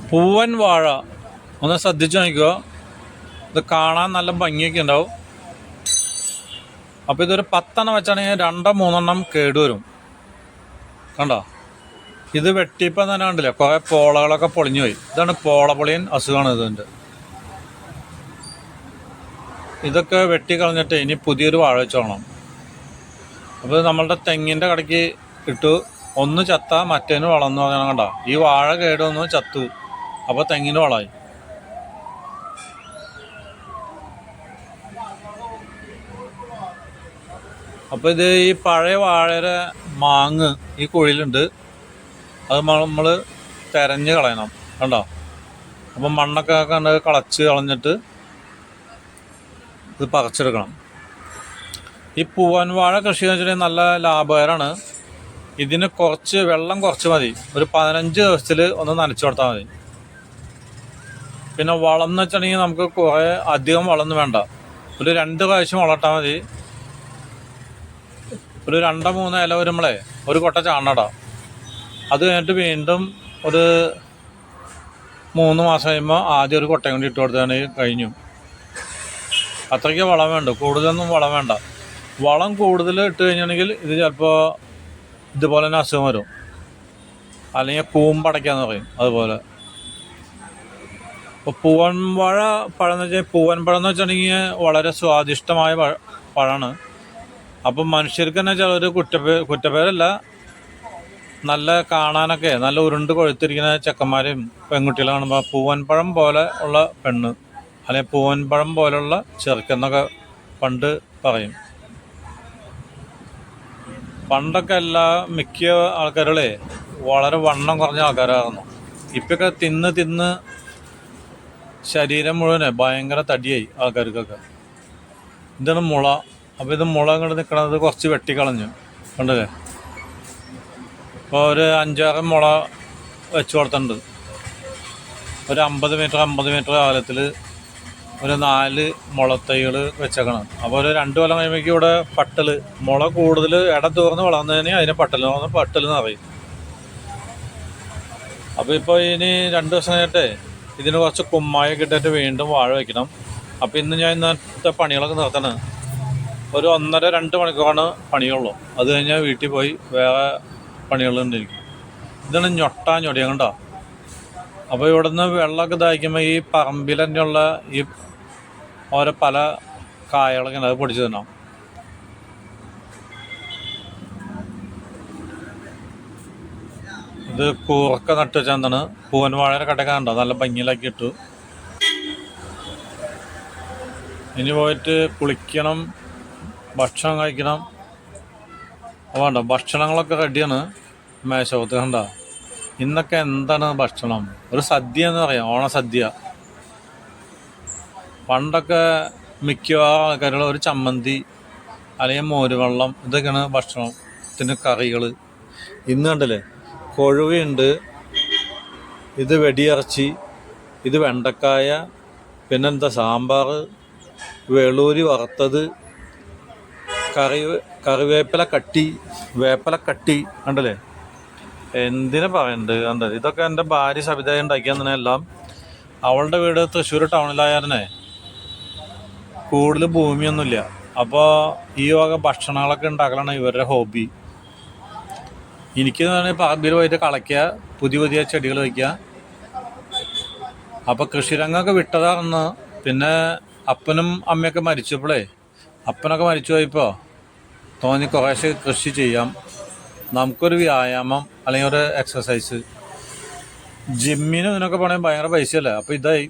പൂവൻ വാഴ ഒന്ന് ശ്രദ്ധിച്ചു നോക്കുക. ഇത് കാണാൻ നല്ല ഭംഗിയൊക്കെ ഉണ്ടാവും. അപ്പോൾ ഇതൊരു 10 വെച്ചാണെങ്കിൽ 2-3 കേടുവരും. കണ്ടോ, ഇത് വെട്ടിയപ്പോൾ തന്നെ കണ്ടില്ലേ, കുറേ പോളകളൊക്കെ പൊളിഞ്ഞു പോയി. ഇതാണ് പോളപൊളിയൻ അസുഖമാണ് ഇതിൻ്റെ. ഇതൊക്കെ വെട്ടിക്കളഞ്ഞിട്ട് ഇനി പുതിയൊരു വാഴ വെച്ചോളണം. അപ്പോൾ നമ്മളുടെ തെങ്ങിൻ്റെ കടയ്ക്ക് ഇട്ടു, ഒന്ന് ചത്ത മറ്റേന് വളർന്നു പറഞ്ഞാൽ കണ്ടോ, ഈ വാഴ കേടൊന്ന് ചത്തു, അപ്പോൾ തെങ്ങിന് വളമായി. അപ്പോൾ ഇത് ഈ പഴയ വാഴയുടെ മാങ്ങ് ഈ കുഴിയിലുണ്ട്, അത് നമ്മൾ തെരഞ്ഞ് കളയണം. കണ്ടോ, അപ്പം മണ്ണൊക്കെ കണ്ട് കളച്ച് കളഞ്ഞിട്ട് ഇത് പറിച്ചെടുക്കണം. ഈ പൂവൻ വാഴ കൃഷി എന്ന് വെച്ചിട്ടുണ്ടെങ്കിൽ നല്ല ലാഭകരമാണ്. ഇതിന് കുറച്ച് വെള്ളം കുറച്ച് മതി, ഒരു 15 ദിവസത്തിൽ ഒന്ന് നനച്ചു കൊടുത്താൽ മതി. പിന്നെ വളം എന്ന് വെച്ചിട്ടുണ്ടെങ്കിൽ നമുക്ക് കുറേ അധികം വളമൊന്നും വേണ്ട, ഒരു 2 പ്രാവശ്യം വളർത്താൽ മതി. ഒരു 2-3 ഇല വരുമ്പോഴേ ഒരു കൊട്ട ചാണടാം. അത് കഴിഞ്ഞിട്ട് വീണ്ടും ഒരു 3 മാസം കഴിയുമ്പോൾ ആദ്യം ഒരു കൊട്ടയും കൊണ്ട് ഇട്ട് കൊടുത്താണെങ്കിൽ കഴിഞ്ഞു. അത്രയ്ക്ക് വളം വേണ്ട, കൂടുതലൊന്നും വളം വേണ്ട. വളം കൂടുതൽ ഇട്ട് കഴിഞ്ഞിട്ടുണ്ടെങ്കിൽ ഇത് ചിലപ്പോൾ ഇതുപോലെ തന്നെ അസുഖം വരും, അല്ലെങ്കിൽ കൂമ്പടയ്ക്കാന്ന് പറയും. അതുപോലെ ഇപ്പോൾ പൂവൻ വാഴ പഴം എന്ന് വെച്ചാൽ, പൂവൻ പഴം എന്ന് വെച്ചിട്ടുണ്ടെങ്കിൽ വളരെ സ്വാദിഷ്ടമായ പഴമാണ്. അപ്പം മനുഷ്യർക്ക് തന്നെ ചിലർ കുറ്റപ്പേരല്ല, നല്ല കാണാനൊക്കെ നല്ല ഉരുണ്ട് കൊഴുത്തിരിക്കുന്ന ചെക്കന്മാരെയും പെൺകുട്ടികളെ കാണുമ്പോൾ പൂവൻ പഴം പോലെ ഉള്ള പെണ്ണ്, അല്ലെങ്കിൽ പൂവൻ പഴം പോലുള്ള ചെറുക്കെന്നൊക്കെ പണ്ട് പറയും. പണ്ടൊക്കെ മിക്ക ആൾക്കാരുകളെ വളരെ വണ്ണം കുറഞ്ഞ ആൾക്കാരായിരുന്നു. ഇപ്പൊക്കെ തിന്ന് ശരീരം മുഴുവനെ ഭയങ്കര തടിയായി ആൾക്കാർക്കൊക്കെ. ഇതാണ് മുള. അപ്പോൾ ഇത് മുള ഇങ്ങോട്ട് നിൽക്കണത് കുറച്ച് വെട്ടിക്കളഞ്ഞു, കണ്ടല്ലേ. ഇപ്പോൾ ഒരു 5-6 മുള വെച്ച് കൊടുത്തിട്ടുണ്ട്. ഒരു 50 മീറ്റർ അകലത്തിൽ ഒരു 4 മുളത്തൈകൾ വെച്ചേക്കണം. അപ്പോൾ ഒരു 2 കൊല്ലം കഴിയുമ്പോഴേക്കും ഇവിടെ പട്ടൽ, മുള കൂടുതൽ ഇടതൂർന്ന് വളർന്നതിന് അതിനെ പട്ടൽ എന്ന് പറയും. അപ്പോൾ ഇപ്പോൾ ഇനി 2 ദിവസം കഴിഞ്ഞിട്ട് ഇതിന് കുറച്ച് കുമ്മായൊക്കെ ഇട്ടിട്ട് വീണ്ടും വാഴ വയ്ക്കണം. അപ്പോൾ ഇന്നത്തെ പണികളൊക്കെ നിർത്തണം. ഒരു 1.5-2 മണിക്കൂറാണ് പണിയുള്ളൂ. അത് കഴിഞ്ഞാൽ വീട്ടിൽ പോയി വേറെ പണികളുണ്ടായിരിക്കും. ഇതാണ് ഞൊടിയം കണ്ടോ. അപ്പോൾ ഇവിടുന്ന് വെള്ളമൊക്കെ ദാഹിക്കുമ്പോൾ ഈ പറമ്പിൽ തന്നെയുള്ള ഈ ഓരോ പല കായകളൊക്കെ അത് പൊടിച്ച് തിന്നാം. ഇത് കൂറൊക്കെ നട്ട് വെച്ചാൽ എന്താണ്, പൂവൻ വാഴയുടെ കടയൊക്കെ കണ്ടോ, നല്ല ഭംഗിയിലാക്കി ഇട്ടു. ഇനി പോയിട്ട് കുളിക്കണം, ഭക്ഷണം കഴിക്കണം. വേണ്ട, ഭക്ഷണങ്ങളൊക്കെ റെഡിയാണ് മേശപ്പുറത്ത്. കണ്ടോ, ഇന്നൊക്കെ എന്താണ് ഭക്ഷണം, ഒരു സദ്യ എന്ന് പറയാം, ഓണസദ്യ. പണ്ടൊക്കെ മിക്കവാറും ആൾക്കാരുള്ള ഒരു ചമ്മന്തി അല്ലെങ്കിൽ മോരുവെള്ളം, ഇതൊക്കെയാണ് ഭക്ഷണത്തിന് കറികൾ. ഇന്ന് കണ്ടില്ലേ, കൊഴുവയുണ്ട്, ഇത് വെടിയിറച്ചി, ഇത് വെണ്ടക്കായ, പിന്നെന്താ സാമ്പാർ, വെളൂരി വറുത്തത്, കറിവേപ്പില വേപ്പില കണ്ടല്ലേ. എന്തിനാ പറയണ്ട്, കണ്ടത്. ഇതൊക്കെ എൻ്റെ ഭാര്യ സവിത ഉണ്ടാക്കിയാൽ എല്ലാം. അവളുടെ വീട് തൃശ്ശൂർ ടൗണിലായാലേ കൂടുതൽ ഭൂമിയൊന്നുമില്ല. അപ്പോൾ ഈ വക ഭക്ഷണങ്ങളൊക്കെ ഉണ്ടാക്കലാണ് ഇവരുടെ ഹോബി. എനിക്ക് പറമ്പിൽ പോയിട്ട് കളയ്ക്കുക, പുതിയ ചെടികൾ വയ്ക്കുക. അപ്പോൾ കൃഷിരംഗമൊക്കെ വിട്ടതാണെന്ന്. പിന്നെ അപ്പനും അമ്മയൊക്കെ മരിച്ചപ്പോഴേ, അപ്പനൊക്കെ മരിച്ചു പോയപ്പോൾ തോന്നി കുറേശ്ശെ കൃഷി ചെയ്യാം, നമുക്കൊരു വ്യായാമം അല്ലെങ്കിൽ ഒരു എക്സസൈസ്. ജിമ്മിന് ഇതിനൊക്കെ പോകണമെങ്കിൽ ഭയങ്കര പൈസയല്ലേ. അപ്പോൾ ഇതായി